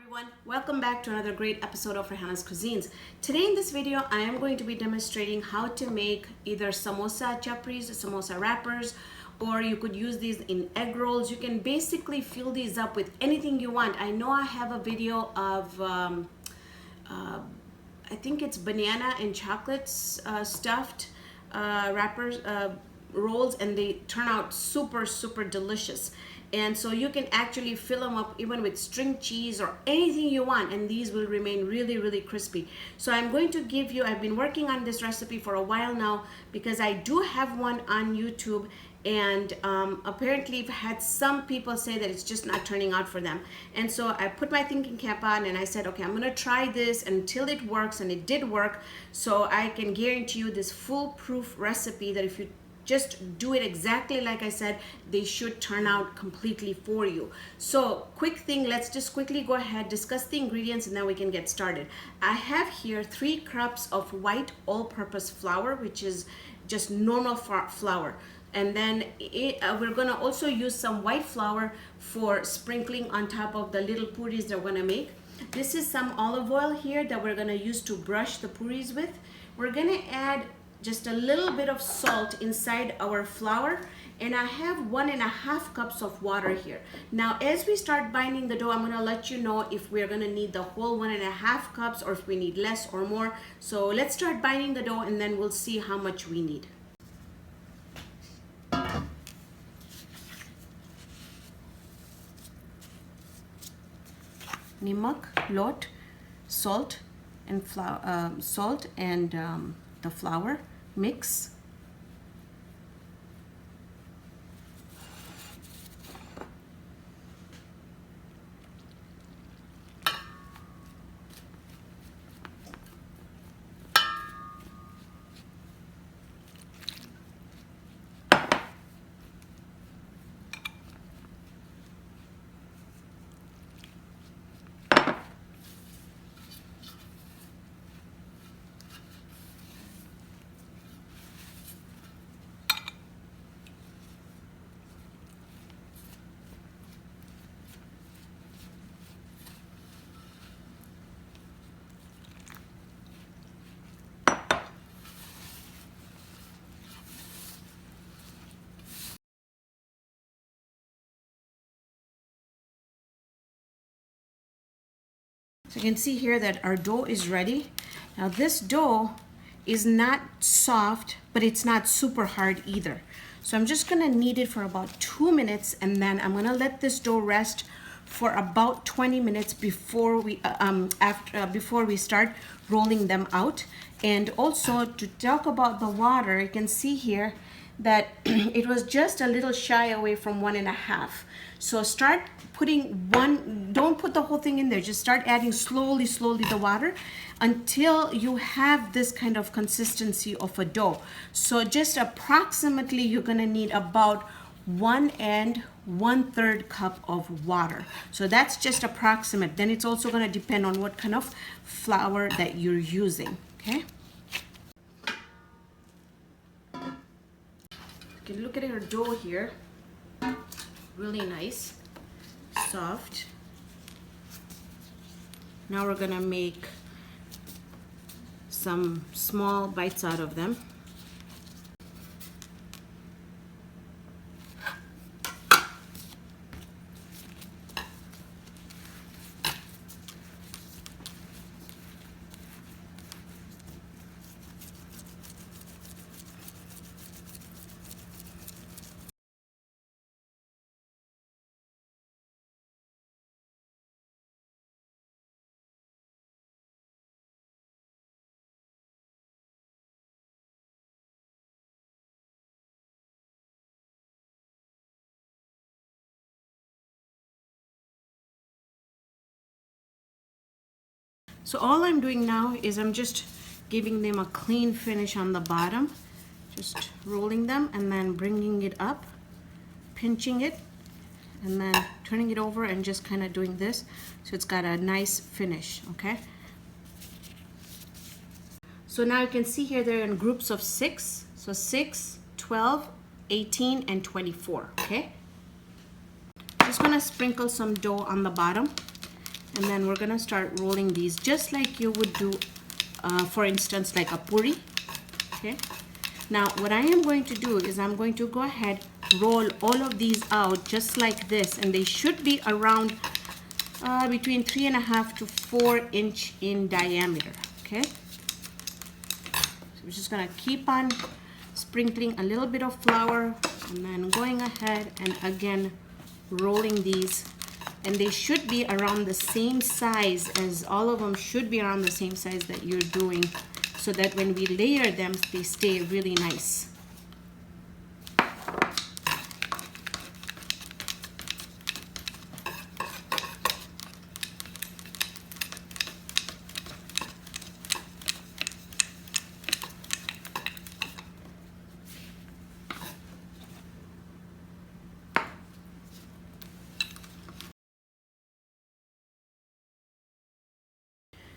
Everyone, welcome back to another great episode of Raihana's Cuisines. Today in this video, I am going to be demonstrating how to make either samosa chapris, samosa wrappers, or you could use these in egg rolls. You can basically fill these up with anything you want. I know I have a video of, I think it's banana and chocolate stuffed wrappers, rolls, and they turn out super delicious. And so you can actually fill them up even with string cheese or anything you want, and these will remain really crispy. So I'm going to give you, I've been working on this recipe for a while now because I do have one on YouTube, and apparently I've had some people say that it's just not turning out for them. And so I put my thinking cap on and I said, okay, I'm gonna try this until it works, and it did work. So I can guarantee you this foolproof recipe that if you just do it exactly like I said, they should turn out completely for you. So quick thing, let's just quickly go ahead, discuss the ingredients, and then we can get started. I have here 3 cups of white all-purpose flour, which is just normal flour. And then we're gonna also use some white flour for sprinkling on top of the little puris that we're gonna make. This is some olive oil here that we're gonna use to brush the puris with. We're gonna add just a little bit of salt inside our flour, and I have 1.5 cups of water here. Now as we start binding the dough, I'm gonna let you know if we're gonna need the whole 1.5 cups or if we need less or more. So let's start binding the dough and then we'll see how much we need. Nimak, lot, salt and the flour mix. So you can see here that our dough is ready. Now this dough is not soft, but it's not super hard either. So I'm just gonna knead it for about 2 minutes, and then I'm gonna let this dough rest for about 20 minutes before we start rolling them out. And also to talk about the water, you can see here that it was just a little shy away from 1.5. So start putting don't put the whole thing in there, just start adding slowly the water until you have this kind of consistency of a dough. So just approximately you're gonna need about 1 1/3 cup of water. So that's just approximate. Then it's also gonna depend on what kind of flour that you're using, okay? You can look at your dough here, really nice, soft. Now we're gonna make some small bites out of them. So all I'm doing now is I'm just giving them a clean finish on the bottom, just rolling them and then bringing it up, pinching it, and then turning it over and just kind of doing this so it's got a nice finish, okay? So now you can see here they're in groups of 6, so 6, 12, 18, and 24, okay? Just gonna sprinkle some dough on the bottom, And then we're gonna start rolling these just like you would do, for instance, like a puri. Okay. Now what I am going to do is I'm going to go ahead, roll all of these out just like this, and they should be around between 3.5 to 4 inch in diameter. Okay. So we're just gonna keep on sprinkling a little bit of flour and then going ahead and again rolling these, and they should be around the same size, as all of them should be around the same size that you're doing, so that when we layer them they stay really nice.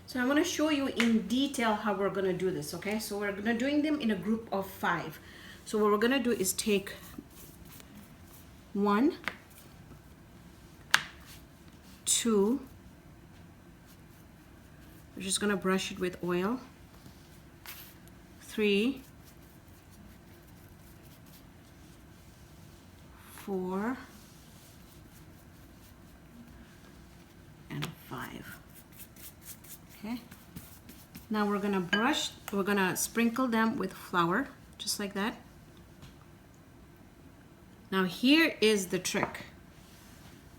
So I'm going to show you in detail how we're going to do this, okay? So we're going to doing them in a group of 5. So what we're going to do is take 1, 2, we're just going to brush it with oil, 3, 4, and 5. Okay, now we're gonna sprinkle them with flour, just like that. Now here is the trick.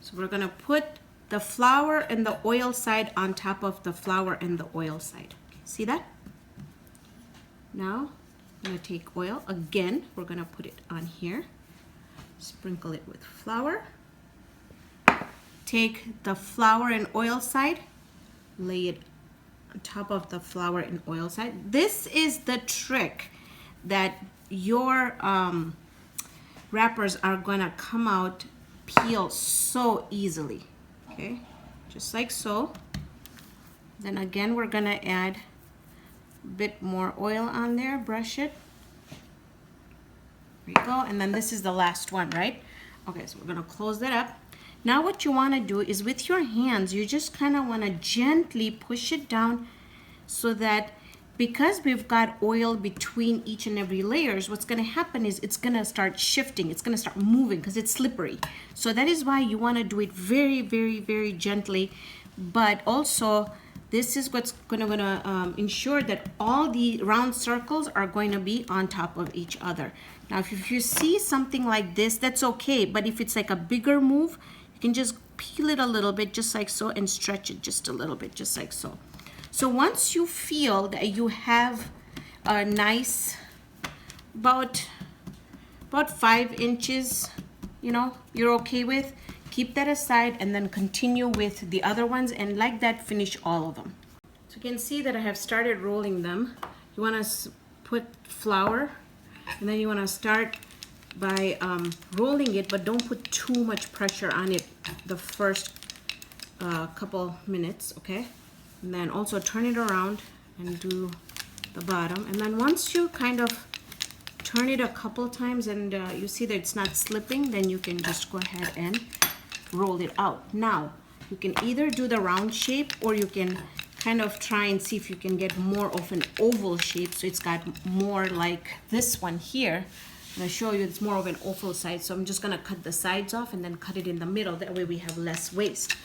So we're gonna put the flour and the oil side on top of the flour and the oil side. See that? Now I'm gonna take oil again. We're gonna put it on here, sprinkle it with flour, take the flour and oil side, lay it on top of the flour and oil side. This is the trick that your wrappers are gonna come out, peel so easily. Okay, just like so. Then again we're gonna add a bit more oil on there, brush it. There you go. And then this is the last one, right? Okay, so we're gonna close that up. Now what you want to do is with your hands, you just kind of want to gently push it down, so that because we've got oil between each and every layers, what's going to happen is it's going to start shifting, it's going to start moving because it's slippery. So that is why you want to do it very, very, very gently. But also this is what's going to ensure that all the round circles are going to be on top of each other. Now if you see something like this, that's okay. But if it's like a bigger move, you can just peel it a little bit, just like so, and stretch it just a little bit, just like so. So once you feel that you have a nice, about 5 inches, you know, you're okay with, keep that aside and then continue with the other ones, and like that finish all of them. So you can see that I have started rolling them. You want to put flour, and then you want to start by rolling it, but don't put too much pressure on it the first couple minutes, okay? And then also turn it around and do the bottom. And then once you kind of turn it a couple times and you see that it's not slipping, then you can just go ahead and roll it out. Now you can either do the round shape, or you can kind of try and see if you can get more of an oval shape, so it's got more like this one here. And I show you it's more of an oval side, so I'm just gonna cut the sides off and then cut it in the middle. That way we have less waste.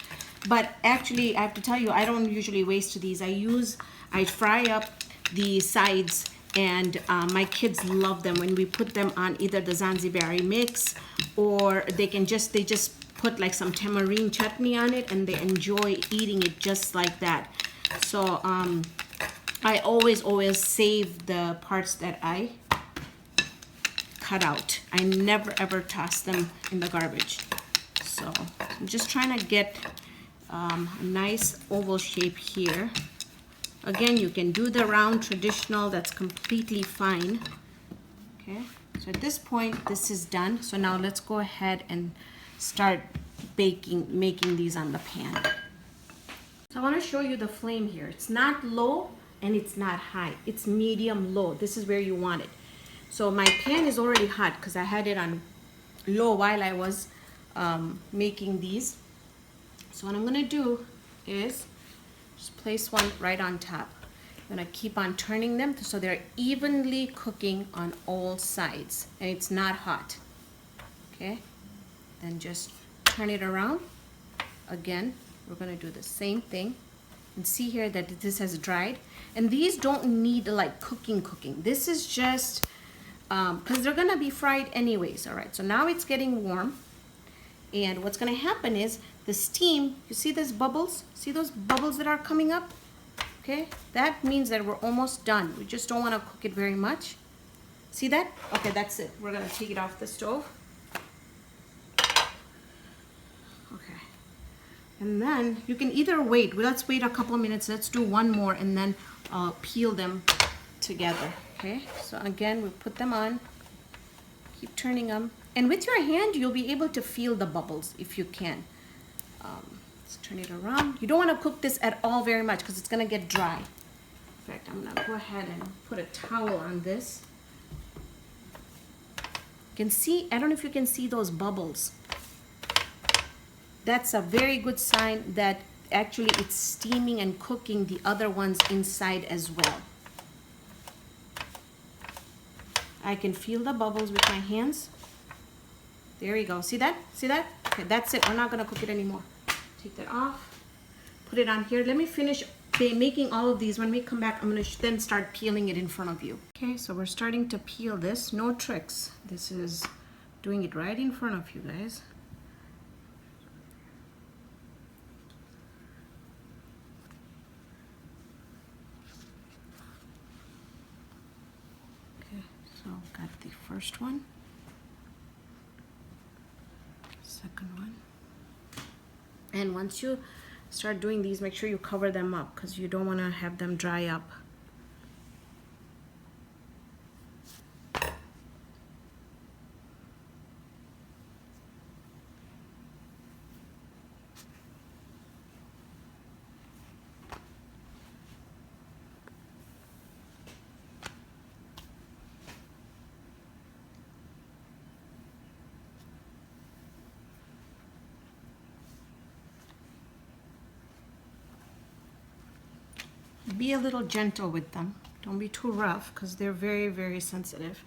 But actually I have to tell you, I don't usually waste these. I fry up the sides, and my kids love them when we put them on either the Zanzibari mix, or they just put like some tamarind chutney on it, and they enjoy eating it just like that. So I always save the parts that I cut out. I never ever toss them in the garbage. So I'm just trying to get a nice oval shape here. Again, you can do the round traditional, that's completely fine. Okay, so at this point this is done. So now let's go ahead and start making these on the pan. So I want to show you the flame here. It's not low and it's not high, it's medium low. This is where you want it. So my pan is already hot because I had it on low while I was making these. So what I'm gonna do is just place one right on top. I'm gonna keep on turning them so they're evenly cooking on all sides and it's not hot. Okay, then just turn it around. Again, we're gonna do the same thing and see here that this has dried. And these don't need like cooking. This is just because they're gonna be fried anyways. All right, so now it's getting warm. And what's gonna happen is the steam, you see those bubbles? See those bubbles that are coming up? Okay, that means that we're almost done. We just don't wanna cook it very much. See that? Okay, that's it. We're gonna take it off the stove. Okay, and then you can either wait. Well, let's wait a couple of minutes. Let's do one more and then peel them together. Okay, so again, we put them on, keep turning them. And with your hand, you'll be able to feel the bubbles if you can. Let's turn it around. You don't want to cook this at all very much because it's going to get dry. In fact, I'm going to go ahead and put a towel on this. You can see, I don't know if you can see those bubbles. That's a very good sign that actually it's steaming and cooking the other ones inside as well. I can feel the bubbles with my hands. There you go. See that? See that? Okay, that's it. We're not going to cook it anymore. Take that off. Put it on here. Let me finish making all of these. When we come back, I'm going to then start peeling it in front of you. Okay, so we're starting to peel this. No tricks. This is doing it right in front of you guys. Okay, so got the first one. Second one. And once you start doing these, make sure you cover them up because you don't want to have them dry up. Be a little gentle with them. Don't be too rough because they're very, very sensitive.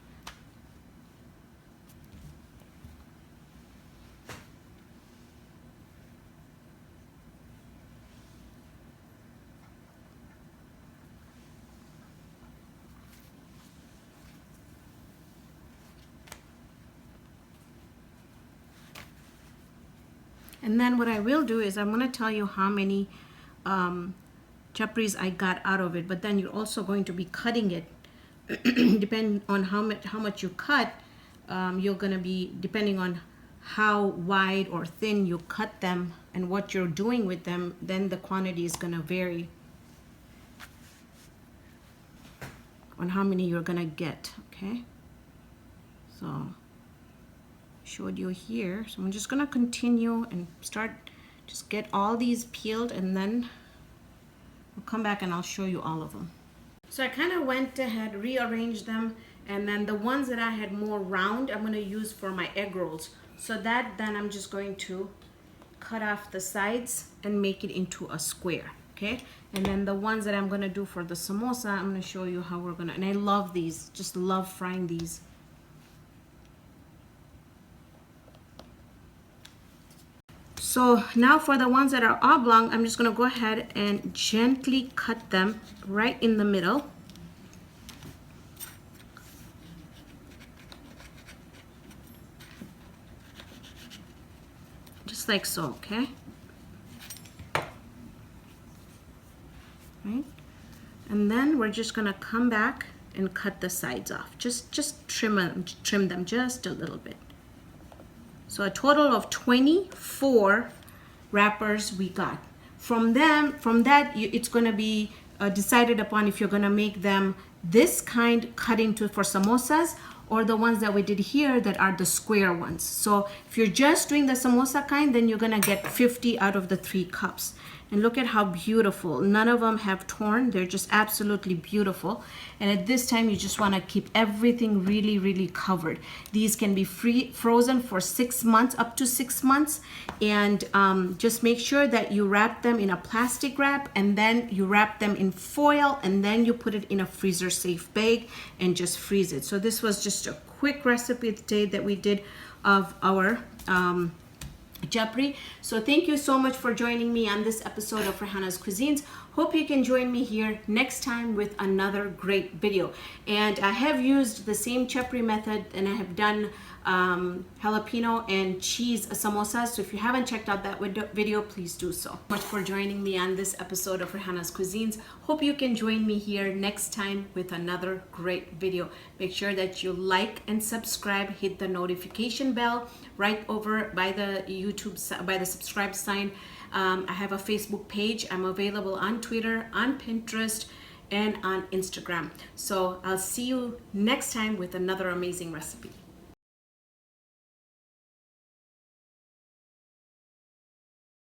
And then what I will do is I'm going to tell you how many chapris I got out of it, but then you're also going to be cutting it. Depending on how much you cut, you're going to be, depending on how wide or thin you cut them and what you're doing with them, then the quantity is going to vary on how many you're going to get. Okay, so showed you here, so I'm just going to continue and start, just get all these peeled, and then I'll come back and I'll show you all of them. So I kind of went ahead, rearranged them, and then the ones that I had more round, I'm going to use for my egg rolls. So that then I'm just going to cut off the sides and make it into a square. Okay, and then the ones that I'm going to do for the samosa, I'm going to show you how we're going to, and I love these, just love frying these. So now for the ones that are oblong, I'm just going to go ahead and gently cut them right in the middle. Just like so, okay? Right? And then we're just going to come back and cut the sides off. Just trim them just a little bit. So a total of 24 wrappers we got. From that, it's going to be decided upon if you're going to make them this kind cut into for samosas, or the ones that we did here that are the square ones. So if you're just doing the samosa kind, then you're going to get 50 out of the 3 cups. And look at how beautiful. None of them have torn. They're just absolutely beautiful. And at this time, you just want to keep everything really, really covered. These can be frozen for 6 months, up to 6 months. And just make sure that you wrap them in a plastic wrap, and then you wrap them in foil, and then you put it in a freezer safe bag and just freeze it. So this was just a quick recipe today that we did of our Japri. So thank you so much for joining me on this episode of Raihana's Cuisines. Hope you can join me here next time with another great video. And I have used the same Japri method, and I have done jalapeno and cheese samosas. So if you haven't checked out that video, please do so. Much for joining me on this episode of Raihana's Cuisines. Hope you can join me here next time with another great video. Make sure that you like and subscribe, hit the notification bell right over by the by the subscribe sign. I have a Facebook page. I'm available on Twitter, on Pinterest, and on Instagram. So I'll see you next time with another amazing recipe.